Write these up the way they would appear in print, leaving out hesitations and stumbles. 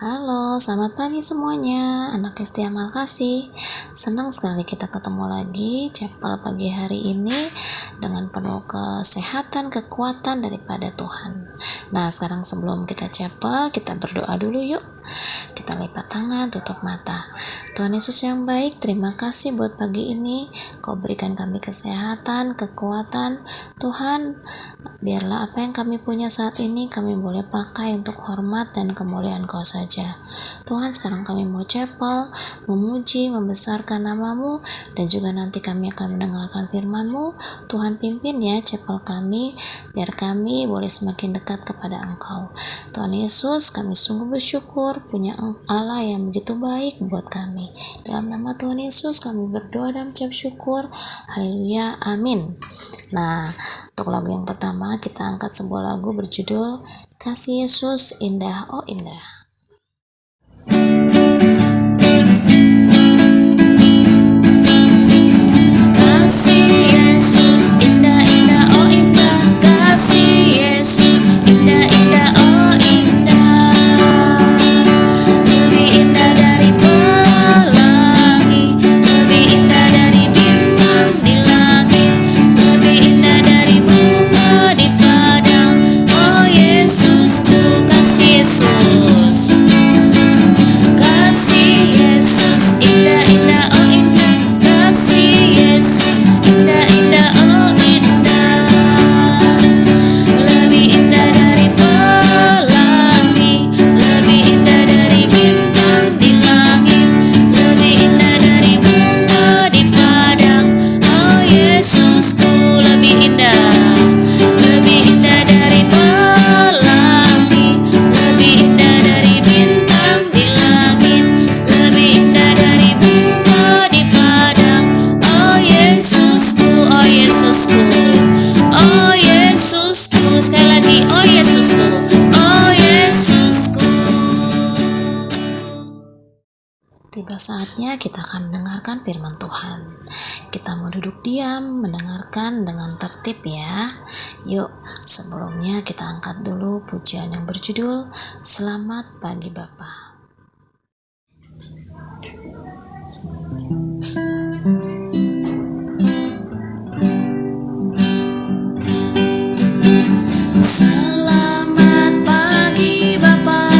Halo, selamat pagi semuanya, anak Setia Malkasih. Senang sekali kita ketemu lagi chapel pagi hari ini dengan penuh kesehatan, kekuatan daripada Tuhan. Nah, sekarang sebelum kita chapel, kita berdoa dulu yuk. Kita lipat tangan, tutup mata. Tuhan Yesus yang baik, terima kasih buat pagi ini. Kau berikan kami kesehatan, kekuatan. Tuhan, biarlah apa yang kami punya saat ini kami boleh pakai untuk hormat dan kemuliaan Kau saja. Tuhan, sekarang kami mau chapel, memuji, membesarkan nama-Mu, dan juga nanti kami akan mendengarkan firman-Mu. Tuhan pimpin ya chapel kami, biar kami boleh semakin dekat kepada Engkau. Tuhan Yesus, kami sungguh bersyukur punya Allah yang begitu baik buat kami. Dalam nama Tuhan Yesus kami berdoa dan ucap syukur. Haleluya, amin. Nah, untuk lagu yang pertama kita angkat sebuah lagu berjudul Kasih Yesus Indah Oh Indah. Kasih Yesus indah-indah oh indah, kasih Yesus indah-indah oh indah, lebih indah dari pelangi, lebih indah dari bintang di langit, lebih indah dari bunga di padang. Oh Yesusku, kasih Yesus, kasih Yesus indah-indah oh indah, kasih Yesus indah-indah oh indah, lebih indah dari pelangi, lebih indah dari bintang di langit, lebih indah dari bunga di padang. Oh Yesusku, lebih indah dari pelangi, lebih indah dari bintang di langit, lebih indah dari bunga di padang. Oh Yesusku, oh Yesusku, oh Yesusku, sekali lagi oh Yesusku, oh Yesusku. Tiba saatnya kita akan mendengarkan firman Tuhan. Kita mau duduk diam, mendengarkan dengan tertib ya. Yuk, sebelumnya kita angkat dulu pujian yang berjudul Selamat Pagi Bapa. Selamat pagi Bapa,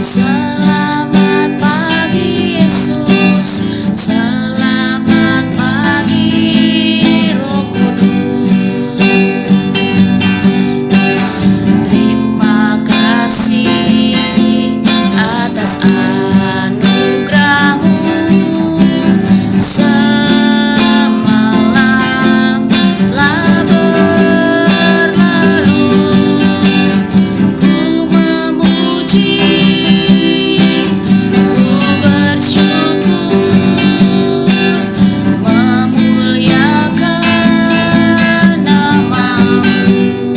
selamat pagi Yesus, selamat pagi Roh Kudus. Terima kasih atas anugerah-Mu. Semalam telah berlalu, ku memuji, ku bersyukur, memuliakan nama-Mu.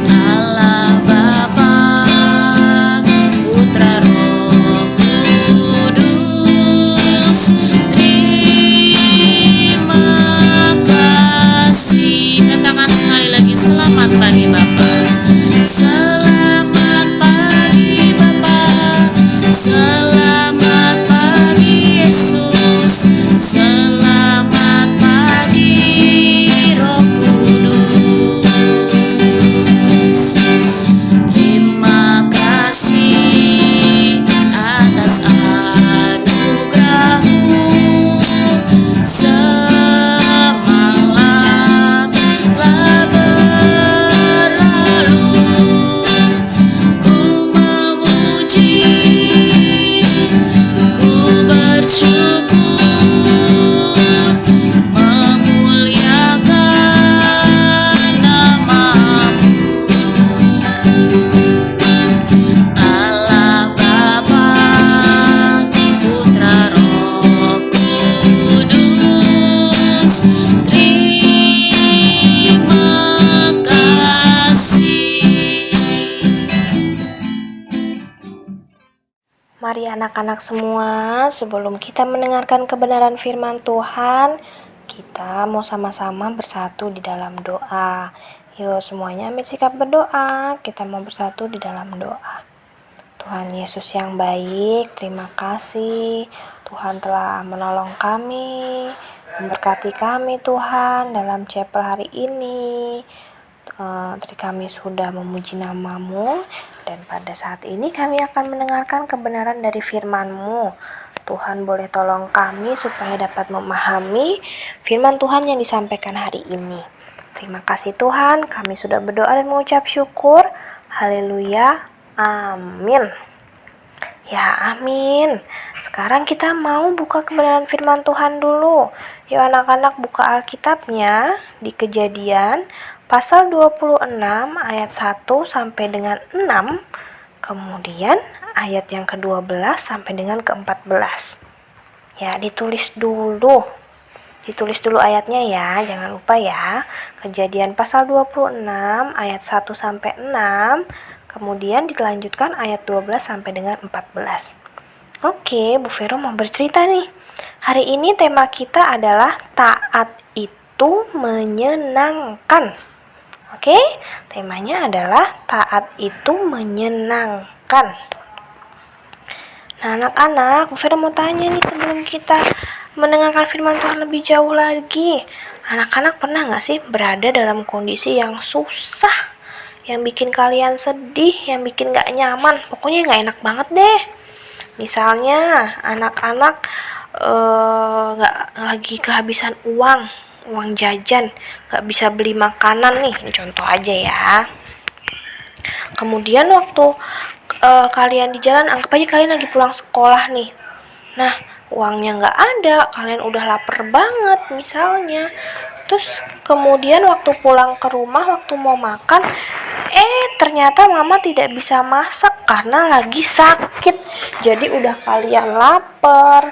Allah Bapa, Putra Roh Kudus, terima kasih. Katakan sekali lagi, selamat pagi Bapa, selamat pagi Bapa, selamat pagi Yesus, selamat pagi Roh Kudus. Terima kasih atas anugerah-Mu. Semalam telah berlalu, ku memuji, ku bersyukur, memuliakan nama-Mu. Allah Bapa, Putra Roh Kudus, terima kasih. Mari anak-anak semua, sebelum kita mendengarkan kebenaran firman Tuhan, kita mau sama-sama bersatu di dalam doa. Yuk semuanya ambil sikap berdoa. Kita mau bersatu di dalam doa. Tuhan Yesus yang baik, terima kasih. Tuhan telah menolong kami, memberkati kami Tuhan dalam chapel hari ini. Kami sudah memuji nama-Mu, dan pada saat ini kami akan mendengarkan kebenaran dari firman-Mu. Tuhan boleh tolong kami supaya dapat memahami firman Tuhan yang disampaikan hari ini. Terima kasih Tuhan, kami sudah berdoa dan mengucap syukur. Haleluya, amin. Ya, amin. Sekarang kita mau buka kebenaran firman Tuhan dulu. Yuk anak-anak buka Alkitabnya di Kejadian pasal 26 ayat 1 sampai dengan 6. Kemudian ayat yang ke-12 sampai dengan ke-14. Ya, ditulis dulu. Ditulis dulu ayatnya ya, jangan lupa ya. Kejadian pasal 26 ayat 1 sampai 6. Kemudian dilanjutkan ayat 12 sampai dengan 14. Oke, Bu Vero mau bercerita nih. Hari ini tema kita adalah taat itu menyenangkan. Oke, temanya adalah taat itu menyenangkan. Nah, anak-anak, Bu Vero mau tanya nih sebelum kita mendengarkan firman Tuhan lebih jauh lagi. Anak-anak pernah gak sih berada dalam kondisi yang susah, yang bikin kalian sedih, yang bikin gak nyaman, pokoknya gak enak banget deh. Misalnya anak-anak gak lagi kehabisan uang jajan, gak bisa beli makanan nih, ini contoh aja ya. Kemudian waktu kalian di jalan, anggap aja kalian lagi pulang sekolah nih. Nah, uangnya nggak ada, kalian udah lapar banget misalnya. Terus kemudian waktu pulang ke rumah, waktu mau makan, ternyata mama tidak bisa masak karena lagi sakit. Jadi udah kalian lapar.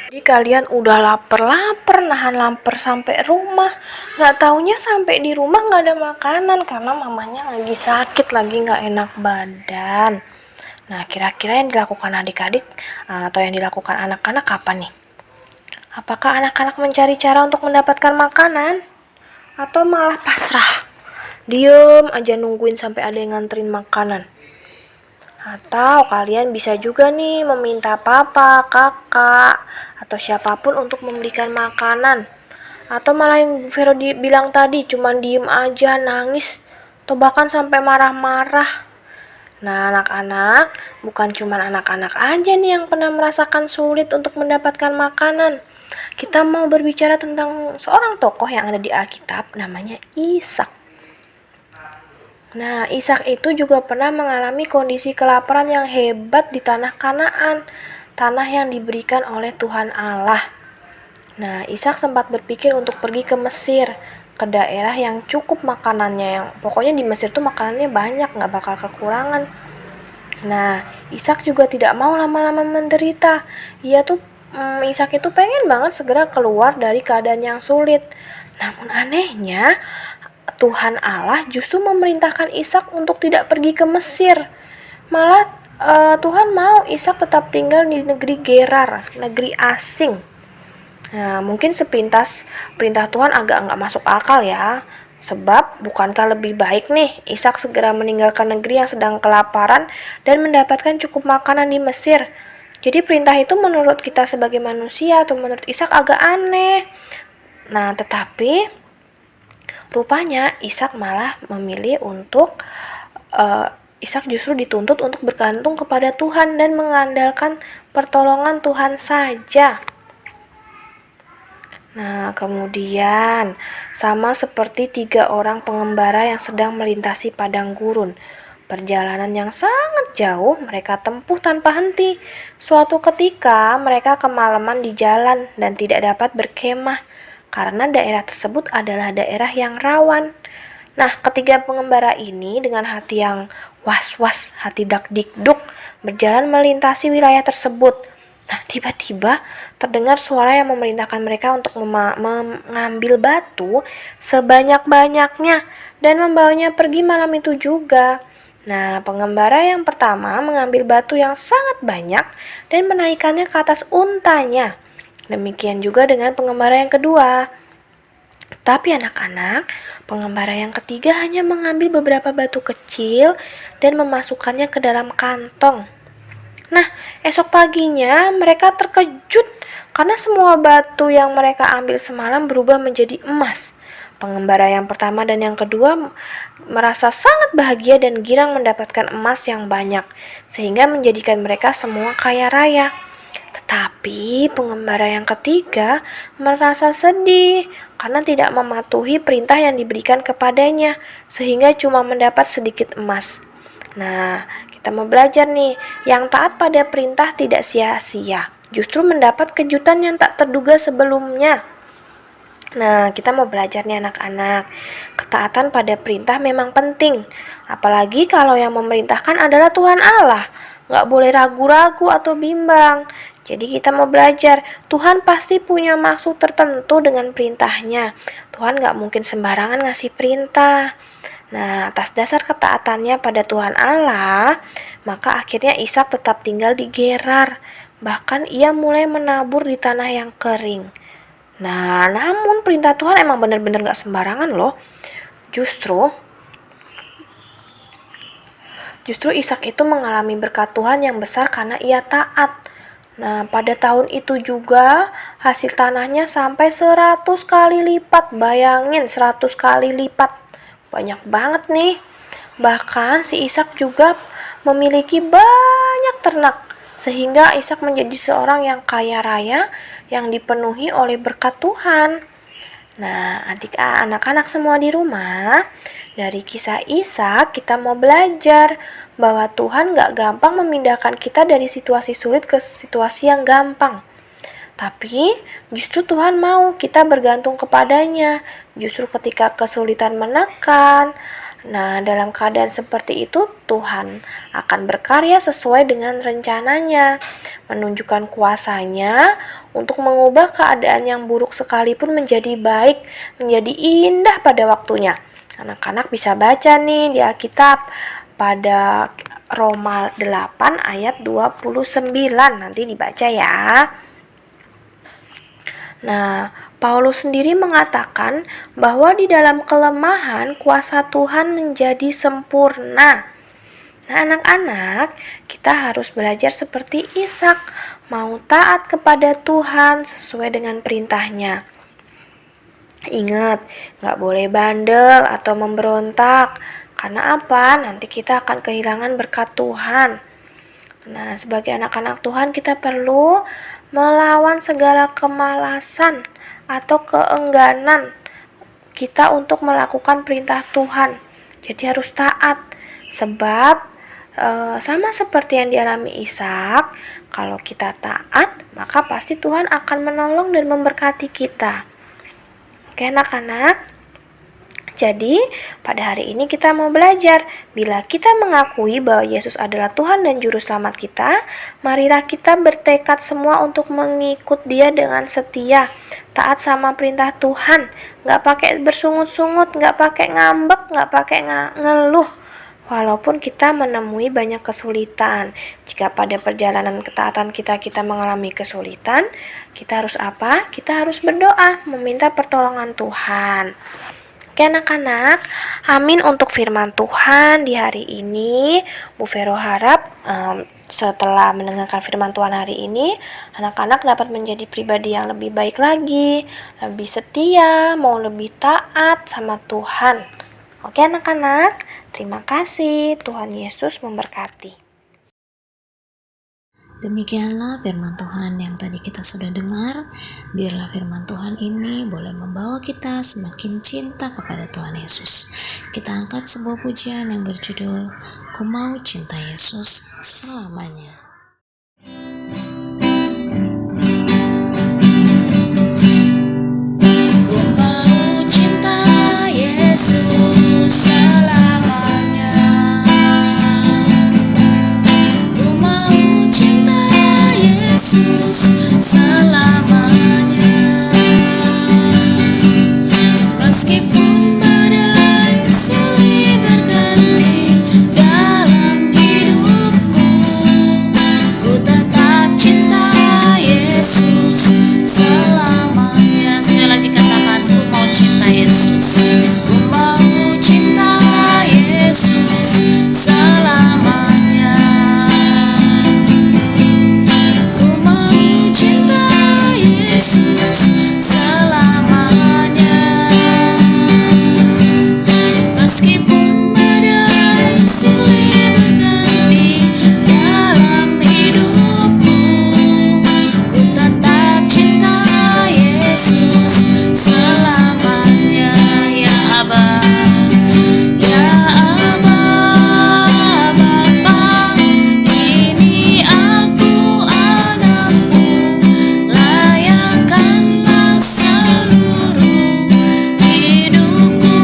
Jadi kalian udah lapar, nahan lapar sampai rumah. Nggak taunya sampai di rumah nggak ada makanan karena mamanya lagi sakit, lagi nggak enak badan. Nah, kira-kira yang dilakukan adik-adik atau yang dilakukan anak-anak apa nih? Apakah anak-anak mencari cara untuk mendapatkan makanan? Atau malah pasrah? Diem aja nungguin sampai ada yang nganterin makanan? Atau kalian bisa juga nih meminta papa, kakak, atau siapapun untuk memberikan makanan. Atau malah yang Vero bilang tadi, cuman diem aja, nangis, atau bahkan sampai marah-marah. Nah, anak-anak, bukan cuma anak-anak aja nih yang pernah merasakan sulit untuk mendapatkan makanan. Kita mau berbicara tentang seorang tokoh yang ada di Alkitab, namanya Ishak. Nah, Ishak itu juga pernah mengalami kondisi kelaparan yang hebat di tanah Kanaan, tanah yang diberikan oleh Tuhan Allah. Nah, Ishak sempat berpikir untuk pergi ke Mesir, ke daerah yang cukup makanannya, yang pokoknya di Mesir tuh makanannya banyak, gak bakal kekurangan. Nah, Ishak juga tidak mau lama-lama menderita. Ishak itu pengen banget segera keluar dari keadaan yang sulit. Namun anehnya, Tuhan Allah justru memerintahkan Ishak untuk tidak pergi ke Mesir. Malah Tuhan mau Ishak tetap tinggal di negeri Gerar, negeri asing. Nah, mungkin sepintas perintah Tuhan agak nggak masuk akal ya. Sebab bukankah lebih baik nih Ishak segera meninggalkan negeri yang sedang kelaparan dan mendapatkan cukup makanan di Mesir. Jadi perintah itu menurut kita sebagai manusia atau menurut Ishak agak aneh. Nah, tetapi rupanya Ishak malah memilih untuk Ishak justru dituntut untuk bergantung kepada Tuhan dan mengandalkan pertolongan Tuhan saja. Nah, kemudian sama seperti 3 orang pengembara yang sedang melintasi padang gurun. Perjalanan yang sangat jauh mereka tempuh tanpa henti. Suatu ketika mereka kemalaman di jalan dan tidak dapat berkemah karena daerah tersebut adalah daerah yang rawan. Nah, ketiga pengembara ini dengan hati yang was-was, hati dak-dikduk, berjalan melintasi wilayah tersebut. Nah, tiba-tiba terdengar suara yang memerintahkan mereka untuk mengambil batu sebanyak-banyaknya dan membawanya pergi malam itu juga. Nah, pengembara yang pertama mengambil batu yang sangat banyak dan menaikkannya ke atas untanya. Demikian juga dengan pengembara yang kedua. Tapi anak-anak, pengembara yang ketiga hanya mengambil beberapa batu kecil dan memasukkannya ke dalam kantong. Nah, esok paginya mereka terkejut karena semua batu yang mereka ambil semalam berubah menjadi emas. Pengembara yang pertama dan yang kedua merasa sangat bahagia dan girang mendapatkan emas yang banyak, sehingga menjadikan mereka semua kaya raya. Tetapi pengembara yang ketiga merasa sedih karena tidak mematuhi perintah yang diberikan kepadanya, sehingga cuma mendapat sedikit emas. Nah, kita mau belajar nih, yang taat pada perintah tidak sia-sia, justru mendapat kejutan yang tak terduga sebelumnya. Nah, kita mau belajar nih anak-anak, ketaatan pada perintah memang penting, apalagi kalau yang memerintahkan adalah Tuhan Allah. Nggak boleh ragu-ragu atau bimbang. Jadi kita mau belajar, Tuhan pasti punya maksud tertentu dengan perintahnya. Tuhan nggak mungkin sembarangan ngasih perintah. Nah, atas dasar ketaatannya pada Tuhan Allah, maka akhirnya Ishak tetap tinggal di Gerar. Bahkan ia mulai menabur di tanah yang kering. Nah, namun perintah Tuhan emang benar-benar gak sembarangan loh. Justru Ishak itu mengalami berkat Tuhan yang besar karena ia taat. Nah, pada tahun itu juga hasil tanahnya sampai 100 kali lipat. Bayangin 100 kali lipat. Banyak banget nih. Bahkan si Ishak juga memiliki banyak ternak, sehingga Ishak menjadi seorang yang kaya raya yang dipenuhi oleh berkat Tuhan. Nah, anak-anak semua di rumah, dari kisah Ishak kita mau belajar bahwa Tuhan gak gampang memindahkan kita dari situasi sulit ke situasi yang gampang. Tapi justru Tuhan mau kita bergantung kepadanya. Justru ketika kesulitan menekan, nah dalam keadaan seperti itu Tuhan akan berkarya sesuai dengan rencananya, menunjukkan kuasanya untuk mengubah keadaan yang buruk sekalipun menjadi baik, menjadi indah pada waktunya. Anak-anak bisa baca nih di Alkitab pada Roma 8 ayat 29, nanti dibaca ya. Nah, Paulus sendiri mengatakan bahwa di dalam kelemahan kuasa Tuhan menjadi sempurna. Nah, anak-anak, kita harus belajar seperti Ishak, mau taat kepada Tuhan sesuai dengan perintahnya. Ingat, gak boleh bandel atau memberontak. Karena apa? Nanti kita akan kehilangan berkat Tuhan. Nah, sebagai anak-anak Tuhan kita perlu melawan segala kemalasan atau keengganan kita untuk melakukan perintah Tuhan. Jadi harus taat. Sebab sama seperti yang dialami Ishak, kalau kita taat, maka pasti Tuhan akan menolong dan memberkati kita. Oke anak-anak, jadi pada hari ini kita mau belajar, bila kita mengakui bahwa Yesus adalah Tuhan dan Juru Selamat kita, marilah kita bertekad semua untuk mengikut Dia dengan setia, taat sama perintah Tuhan, gak pakai bersungut-sungut, gak pakai ngambek, gak pakai ngeluh. Walaupun kita menemui banyak kesulitan, jika pada perjalanan ketaatan kita mengalami kesulitan, kita harus apa? Kita harus berdoa, meminta pertolongan Tuhan. Oke anak-anak, amin untuk firman Tuhan di hari ini. Bu Vero harap setelah mendengarkan firman Tuhan hari ini, anak-anak dapat menjadi pribadi yang lebih baik lagi, lebih setia, mau lebih taat sama Tuhan. Oke anak-anak, terima kasih. Tuhan Yesus memberkati. Demikianlah firman Tuhan yang tadi kita sudah dengar. Biarlah firman Tuhan ini boleh membawa kita semakin cinta kepada Tuhan Yesus. Kita angkat sebuah pujian yang berjudul Ku Mau Cinta Yesus Selamanya. Ku mau cinta Yesus selamanya. Ku mau cinta Yesus selamanya. Meskipun badai silih berganti dalam hidupku, ku tetap cinta Yesus selamanya. Sekali lagi katakan, ku mau cinta selamanya. Ku mau cinta Yesus selamanya. Meskipun badai silih berganti dalam hidupku, ku tetap cinta Yesus selamanya. Ya Aba, ya Aba, Bapa, ini aku anakmu, layakkanlah seluruh hidupku.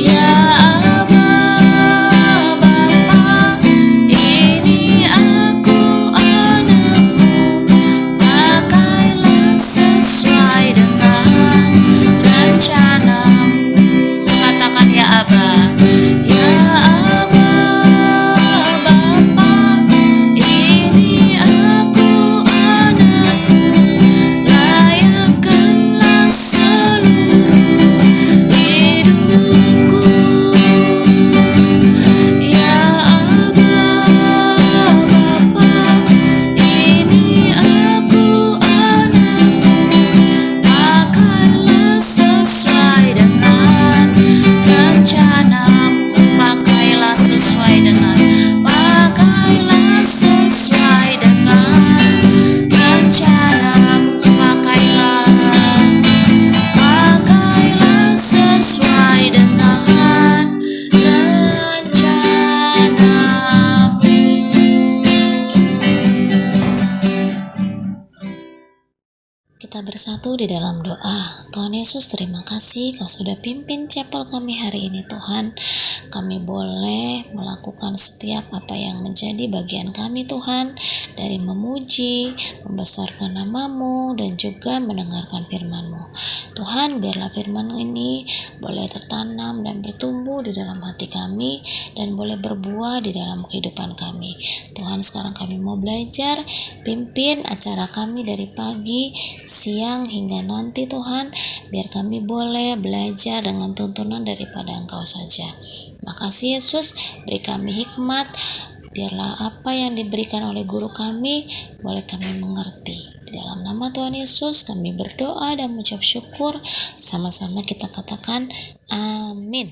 Ya Aba, Bapa, ini aku anakmu, pakailah sesuai dengan rencanamu. Katakan ya Aba, ya Aba, Bapa, ini aku anakmu, layakkanlah seluruh hidupku. Ya Aba, Bapa, ini aku anakmu, pakailah sesuai dengan rencanamu. Pakailah sesuai dengan, pakailah sesuai dengan rencanamu. Pakailah sesuai dengan rencanamu. Kita bersatu di dalam doa. Tuhan Yesus, terima kasih Kau sudah pimpin chapel kami hari ini Tuhan. Kami boleh melakukan setiap apa yang menjadi bagian kami Tuhan, dari memuji, membesarkan nama-Mu, dan juga mendengarkan firman-Mu. Tuhan, biarlah firman ini boleh tertanam dan bertumbuh di dalam hati kami, dan boleh berbuah di dalam kehidupan kami. Tuhan, sekarang kami mau belajar, pimpin acara kami dari pagi, siang hingga nanti Tuhan, biar kami boleh belajar dengan tuntunan daripada Engkau saja. Makasih Yesus, beri kami hikmat, biarlah apa yang diberikan oleh guru kami boleh kami mengerti. Di dalam nama Tuhan Yesus kami berdoa dan mengucap syukur, sama-sama kita katakan amin.